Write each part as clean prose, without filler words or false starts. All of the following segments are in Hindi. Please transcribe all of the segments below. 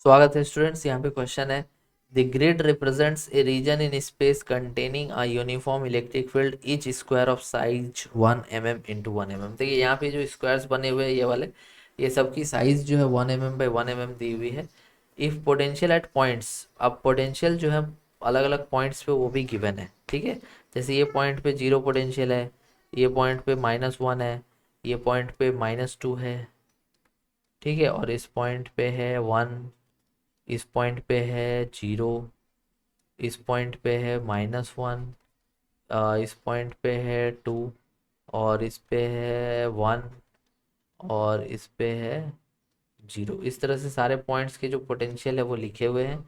स्वागत है स्टूडेंट्स। यहाँ पे क्वेश्चन है, the grid represents a region in space containing a uniform electric field each square of size 1 mm into 1 mm। देखिए यहाँ पे जो स्क्वायर्स बने हुए हैं ये वाले, ये सबकी साइज जो है 1 mm बाई 1 mm दी हुई है। इफ पोटेंशियल एट पॉइंट्स, अब पोटेंशियल जो है अलग अलग पॉइंट्स पे वो भी गिवन है, ठीक है। जैसे ये पॉइंट पे 0 पोटेंशियल है, ये पॉइंट पे -1 है, ये पॉइंट पे -2 है, ठीक है, और इस पॉइंट पे है 1, इस पॉइंट पे है 0, इस पॉइंट पे है -1, इस पॉइंट पे है 2, और इस पे है 1, और इस पे है 0। इस तरह से सारे पॉइंट्स के जो पोटेंशियल है वो लिखे हुए हैं।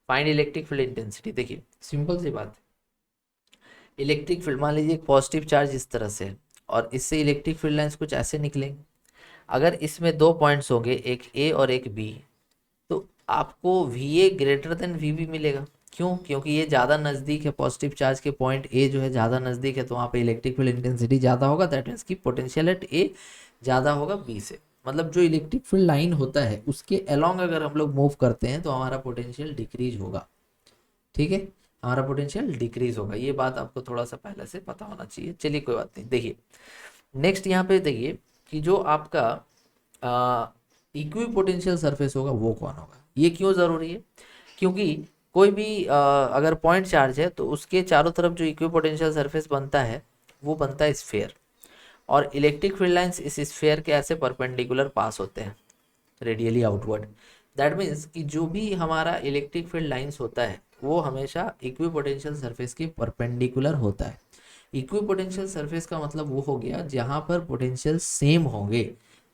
Find electric field intensity. देखिए सिंपल सी बात है, इलेक्ट्रिक फील्ड मान लीजिए एक पॉजिटिव चार्ज इस तरह से है, और इससे इलेक्ट्रिक फील्ड लाइंस कुछ ऐसे निकलेंगे। अगर इसमें दो पॉइंट्स होंगे, एक ए और एक बी, तो आपको V A greater than V B मिलेगा। क्यों? क्योंकि ये ज़्यादा नज़दीक है, पॉजिटिव चार्ज के पॉइंट ए जो है ज़्यादा नज़दीक है, तो वहाँ पे इलेक्ट्रिक फील्ड इंटेंसिटी ज़्यादा होगा। दैट मीन्स कि पोटेंशियल एट ए ज़्यादा होगा बी से। मतलब जो इलेक्ट्रिक फील्ड लाइन होता है उसके अलोंग अगर हम लोग मूव करते हैं तो हमारा पोटेंशियल डिक्रीज होगा, ठीक है, हमारा पोटेंशियल डिक्रीज होगा। ये बात आपको थोड़ा सा पहले से पता होना चाहिए। चलिए कोई बात नहीं। देखिए नेक्स्ट यहाँ पे देखिए कि जो आपका इक्वी पोटेंशियल सरफेस होगा वो कौन होगा। ये क्यों ज़रूरी है? क्योंकि कोई भी अगर पॉइंट चार्ज है तो उसके चारों तरफ जो इक्वी पोटेंशियल सरफेस बनता है वो बनता है स्फेयर, और इलेक्ट्रिक फील्ड लाइंस इस स्फेयर के ऐसे परपेंडिकुलर पास होते हैं, रेडियली आउटवर्ड। दैट मीन्स कि जो भी हमारा इलेक्ट्रिक फील्ड लाइंस होता है वो हमेशा इक्वी पोटेंशियल सरफेस के परपेंडिकुलर होता है। इक्वी पोटेंशियल सरफेस का मतलब वो हो गया जहाँ पर पोटेंशियल सेम होंगे।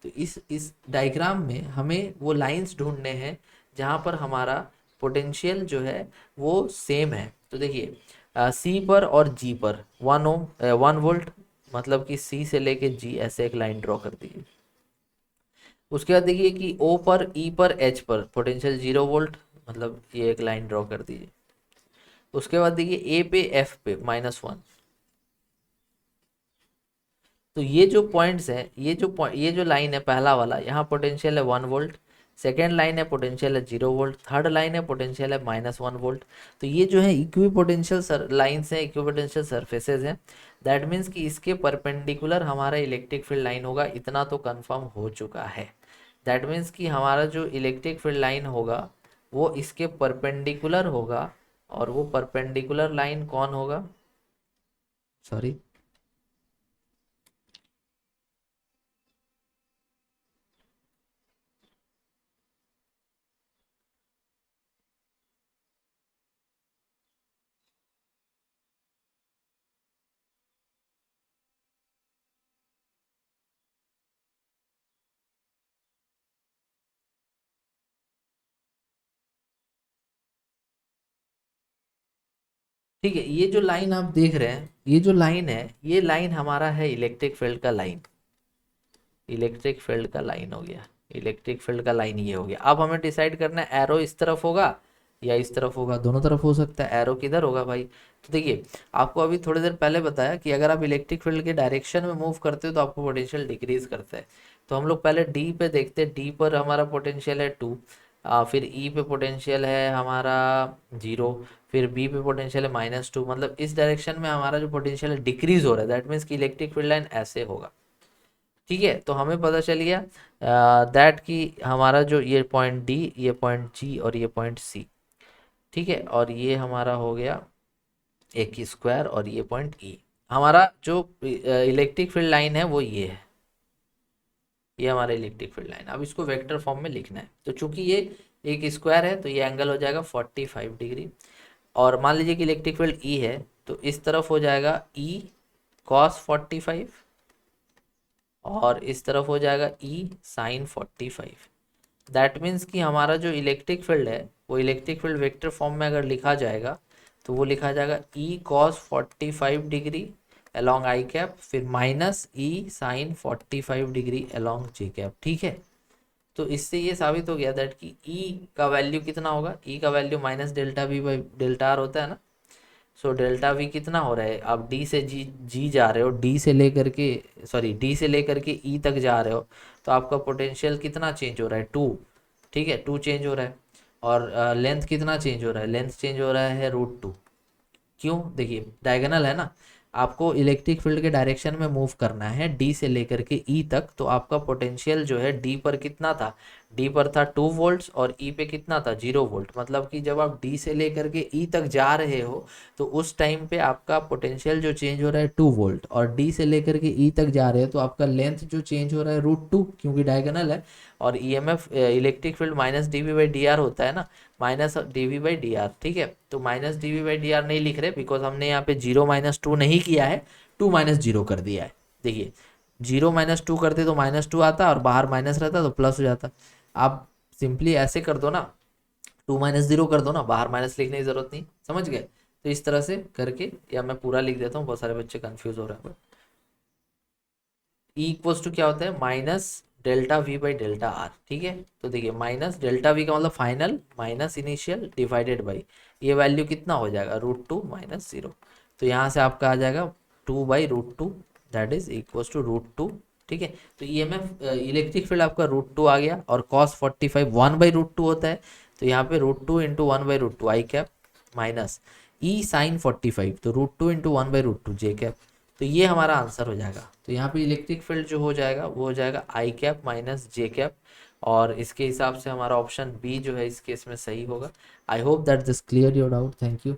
तो इस डायग्राम में हमें वो लाइंस ढूंढने हैं जहाँ पर हमारा पोटेंशियल जो है वो सेम है। तो देखिए सी पर और जी पर 1 वोल्ट, मतलब कि सी से लेके जी ऐसे एक लाइन ड्रॉ कर दीजिए। उसके बाद देखिए कि ओ पर, ई पर, एच पर पोटेंशियल 0 वोल्ट, मतलब ये एक लाइन ड्रॉ कर दीजिए। उसके बाद देखिए ए पे, एफ पे -1। तो ये जो पॉइंट्स हैं, ये जो लाइन है पहला वाला, यहाँ पोटेंशियल है 1 वोल्ट, सेकेंड लाइन है पोटेंशियल है 0 वोल्ट, थर्ड लाइन है पोटेंशियल है -1 वोल्ट। तो ये जो है इक्वी पोटेंशियल लाइन्स हैं, इक्वी पोटेंशियल सरफेसेज हैं। दैट मीन्स कि इसके परपेंडिकुलर हमारा इलेक्ट्रिक फील्ड लाइन होगा, इतना तो कंफर्म हो चुका है। दैट मीन्स कि हमारा जो इलेक्ट्रिक फील्ड लाइन होगा वो इसके परपेंडिकुलर होगा, और वो परपेंडिकुलर लाइन कौन होगा? सॉरी, ठीक है, ये जो लाइन आप देख रहे हैं, ये जो लाइन है, ये लाइन हमारा है इलेक्ट्रिक फील्ड का लाइन। इलेक्ट्रिक फील्ड का लाइन हो गया, इलेक्ट्रिक फील्ड का लाइन ये हो गया। अब हमें डिसाइड करना है एरो इस तरफ होगा या इस तरफ होगा। दोनों तरफ हो सकता है। एरो किधर होगा भाई? तो देखिए आपको अभी थोड़ी देर पहले बताया कि अगर आप इलेक्ट्रिक फील्ड के डायरेक्शन में मूव करते हो तो आपको पोटेंशियल डिक्रीज करता है। तो हम लोग पहले डी पे देखते हैं। डी पर हमारा पोटेंशियल है 2, फिर ई पे पोटेंशियल है हमारा 0, फिर बी पे पोटेंशियल है -2। मतलब इस डायरेक्शन में हमारा जो पोटेंशियल है डिक्रीज हो रहा है। दैट मीन्स कि इलेक्ट्रिक फील्ड लाइन ऐसे होगा, ठीक है। तो हमें पता चल गया दैट कि हमारा जो ये पॉइंट डी, ये पॉइंट जी, और ये पॉइंट सी, ठीक है, और ये हमारा हो गया एक स्क्वायर, और ये पॉइंट ई। हमारा जो इलेक्ट्रिक फील्ड लाइन है वो ये है, ये हमारा इलेक्ट्रिक फील्ड लाइन। अब इसको वेक्टर फॉर्म में लिखना है। तो चूंकि ये एक स्क्वायर है तो ये एंगल हो जाएगा 45 डिग्री। और मान लीजिए कि इलेक्ट्रिक फील्ड ई है, तो इस तरफ हो जाएगा ई कॉस 45, और इस तरफ हो जाएगा ई साइन 45। दैट मीन्स कि हमारा जो इलेक्ट्रिक फील्ड है वो इलेक्ट्रिक फील्ड वेक्टर फॉर्म में अगर लिखा जाएगा तो वो लिखा जाएगा ई कॉस 45 डिग्री अलोंग आई कैप, फिर माइनस ई साइन 45 डिग्री अलोंग जे कैप, ठीक है। तो इससे ये साबित हो गया दैट कि ई का वैल्यू कितना होगा? ई का value minus delta we by delta R होता है ना। सो डेल्टा वी कितना हो रहा है? आप डी से जी जा रहे हो, डी से लेकर के, सॉरी डी से लेकर के ई तक जा रहे हो, तो आपका पोटेंशियल कितना चेंज हो रहा है? 2, ठीक है, 2 चेंज हो रहा है। और लेंथ कितना चेंज हो रहा है, लेंथ चेंज हो रहा है √2। क्यों, देखिए डायगोनल है ना, आपको इलेक्ट्रिक फील्ड के डायरेक्शन में मूव करना है डी से लेकर के ई तक, तो आपका पोटेंशियल जो है डी पर कितना था, डी पर था 2 वोल्ट्स और ई पे कितना था 0 वोल्ट। मतलब कि जब आप डी से लेकर के ई तक जा रहे हो तो उस टाइम पे आपका पोटेंशियल जो चेंज हो रहा है 2 वोल्ट, और डी से लेकर के ई तक जा रहे हो तो आपका लेंथ जो चेंज हो रहा है √2, क्योंकि डायगोनल है। और ईएमएफ इलेक्ट्रिक फील्ड -dV/dr होता है ना, -dV/dr, ठीक है। तो -dV/dr नहीं लिख रहे बिकॉज हमने यहाँ पे 0 - 2 नहीं किया है, 2 - 0 कर दिया है। देखिए 0 - 2 करते तो -2 आता और बाहर माइनस रहता तो प्लस हो जाता। आप सिंपली ऐसे कर दो ना, 2 - 0 कर दो ना, बाहर माइनस लिखने की जरूरत नहीं, समझ गए। तो इस तरह से करके, या मैं पूरा लिख देता हूँ, बहुत सारे बच्चे कंफ्यूज हो रहे हैं। ई इक्वल्स टू क्या होता है, -ΔV/ΔR, ठीक है। तो देखिए -ΔV का मतलब final minus initial divided by, ये वैल्यू कितना हो जाएगा √2 - 0। तो यहाँ से आपका आ जाएगा 2/√2, दैट इज इक्वल्स टू √2, ठीक है। तो ईएमएफ इलेक्ट्रिक फील्ड आपका √2 आ गया, और cos45 1/√2 होता है, तो यहाँ पे √2 × 1/√2 आई कैप, माइनस ई साइन 45, तो √2 × 1/√2 जे कैप। तो ये हमारा आंसर हो जाएगा। तो यहाँ पे इलेक्ट्रिक फील्ड जो हो जाएगा वो हो जाएगा आई कैप माइनस जे कैप, और इसके हिसाब से हमारा ऑप्शन बी जो है इस केस में सही होगा। I hope that this clear your doubt, thank you.